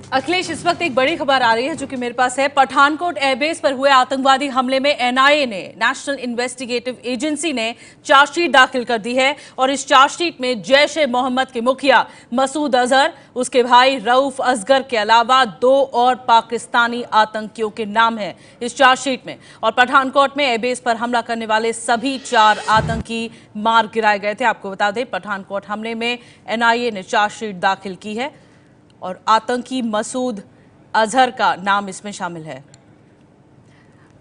अखिलेश, इस वक्त एक बड़ी खबर आ रही है जो कि मेरे पास है। पठानकोट एयरबेस पर हुए आतंकवादी हमले में एनआईए ने, नेशनल इन्वेस्टिगेटिव एजेंसी ने चार्जशीट दाखिल कर दी है और इस चार्जशीट में जैश ए मोहम्मद के मुखिया मसूद अजहर, उसके भाई रऊफ असगर के अलावा 2 और पाकिस्तानी आतंकियों के नाम हैं इस चार्जशीट में। और पठानकोट में एयरबेस पर हमला करने वाले सभी 4 आतंकी मार गिराए गए थे। आपको बता दें, पठानकोट हमले में एनआईए ने चार्जशीट दाखिल की है और आतंकी मसूद अजहर का नाम इसमें शामिल है।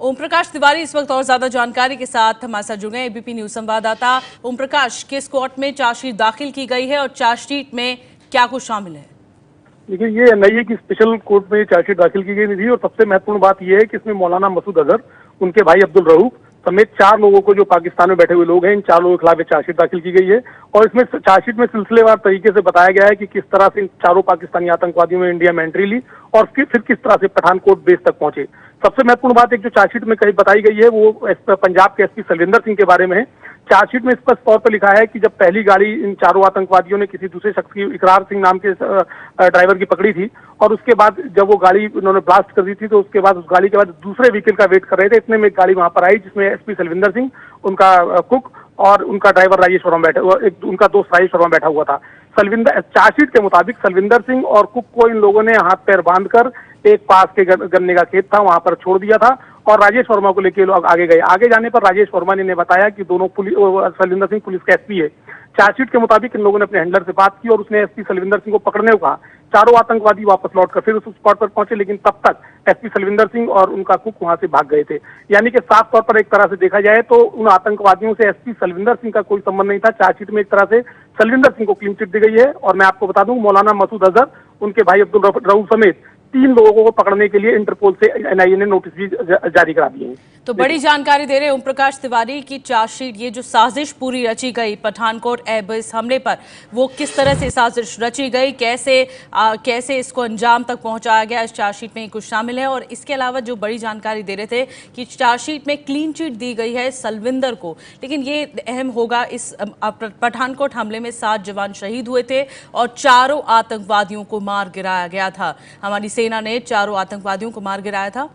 ओम प्रकाश तिवारी इस वक्त और ज्यादा जानकारी के साथ हमारे साथ जुड़ गए। एबीपी न्यूज संवाददाता ओम प्रकाश, किस कोर्ट में चार्जशीट दाखिल की गई है और चार्जशीट में क्या कुछ शामिल है? देखिए, ये एनआईए की स्पेशल कोर्ट में चार्जशीट दाखिल की गई थी और सबसे महत्वपूर्ण बात यह है कि इसमें मौलाना मसूद अजहर, उनके भाई अब्दुल रऊफ समेत 4 लोगों को, जो पाकिस्तान में बैठे हुए लोग हैं, इन 4 लोगों के खिलाफ चार्जशीट दाखिल की गई है। और इसमें चार्जशीट में सिलसिलेवार तरीके से बताया गया है कि किस तरह से इन 4 पाकिस्तानी आतंकवादियों ने इंडिया में एंट्री ली और फिर किस तरह से पठानकोट बेस तक पहुंचे। सबसे महत्वपूर्ण बात एक जो चार्जशीट में कहीं बताई गई है वो पंजाब के एसपी सलविंदर सिंह के बारे में है। चार्जशीट में स्पष्ट तौर पर लिखा है कि जब पहली गाड़ी इन 4 आतंकवादियों ने किसी दूसरे शख्स की, इकरार सिंह नाम के ड्राइवर की पकड़ी थी और उसके बाद जब वो गाड़ी उन्होंने ब्लास्ट कर दी थी, तो उसके बाद उस गाड़ी के बाद दूसरे व्हीकल का वेट कर रहे थे। इतने में एक गाड़ी वहां पर आई जिसमें एसपी सलविंदर सिंह, उनका कुक और उनका ड्राइवर राजेश वर्मा उनका दोस्त राजेश वर्मा बैठा हुआ था। चार्जशीट के मुताबिक सलविंदर सिंह और कुक को इन लोगों ने हाथ पैर बांधकर एक पास के गन्ने का खेत था वहां पर छोड़ दिया था और राजेश वर्मा को लेकर लोग आगे गए। आगे जाने पर राजेश वर्मा ने बताया कि दोनों सलविंदर सिंह पुलिस का एसपी है। चार्जशीट के मुताबिक इन लोगों ने अपने हैंडलर से बात की और उसने एसपी सलविंदर सिंह को पकड़ने को कहा। 4 आतंकवादी वापस लौटकर फिर उस स्पॉट पर पहुंचे, लेकिन तब तक एसपी सलविंदर सिंह और उनका कुक वहां से भाग गए थे। यानी कि साफ तौर पर एक तरह से देखा जाए तो उन आतंकवादियों से एसपी सलविंदर सिंह का कोई संबंध नहीं था। चार्जशीट में एक तरह से सलविंदर सिंह को क्लीन चिट दी गई है। और मैं आपको बता दूं, मौलाना मसूद अजहर, उनके भाई अब्दुल रऊफ समेत 3 लोगों को पकड़ने के लिए इंटरपोल से एनआईए ने नोटिस भी जारी करा दिए हैं। तो बड़ी जानकारी दे रहे ओम प्रकाश तिवारी की चार्जशीट, ये जो साजिश पूरी रची गई पठानकोट एयरबेस हमले पर, वो किस तरह से साजिश रची गई, कैसे इसको अंजाम तक पहुंचाया गया, इस चार्जशीट में कुछ शामिल है। और इसके अलावा जो बड़ी जानकारी दे रहे थे कि चार्जशीट में क्लीन चिट दी गई है सलविंदर को, लेकिन ये अहम होगा, इस पठानकोट हमले में 7 जवान शहीद हुए थे और 4 आतंकवादियों को मार गिराया गया था। हमारी सेना ने 4 आतंकवादियों को मार गिराया था।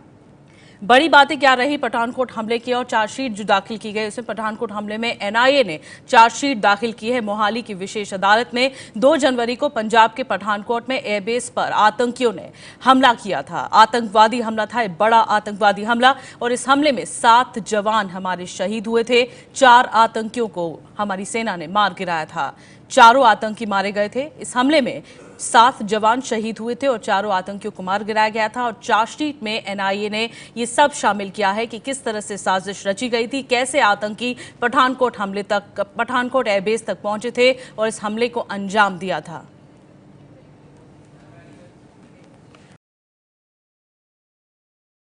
बड़ी बातें क्या रही पठानकोट हमले की और चार्जशीट जो दाखिल की गई उसमें? पठानकोट हमले में एनआईए ने चार्जशीट दाखिल की है मोहाली की विशेष अदालत में। 2 जनवरी को पंजाब के पठानकोट में एयरबेस पर आतंकियों ने हमला किया था। आतंकवादी हमला था, बड़ा आतंकवादी हमला, और इस हमले में 7 जवान हमारे शहीद हुए थे। 4 आतंकियों को हमारी सेना ने मार गिराया था। 4 आतंकी मारे गए थे। इस हमले में 7 जवान शहीद हुए थे और 4 आतंकियों को मार गिराया गया था। और चार्जशीट में एनआईए ने ये सब शामिल किया है कि किस तरह से साजिश रची गई थी, कैसे आतंकी पठानकोट एयरबेस तक पहुंचे थे और इस हमले को अंजाम दिया था।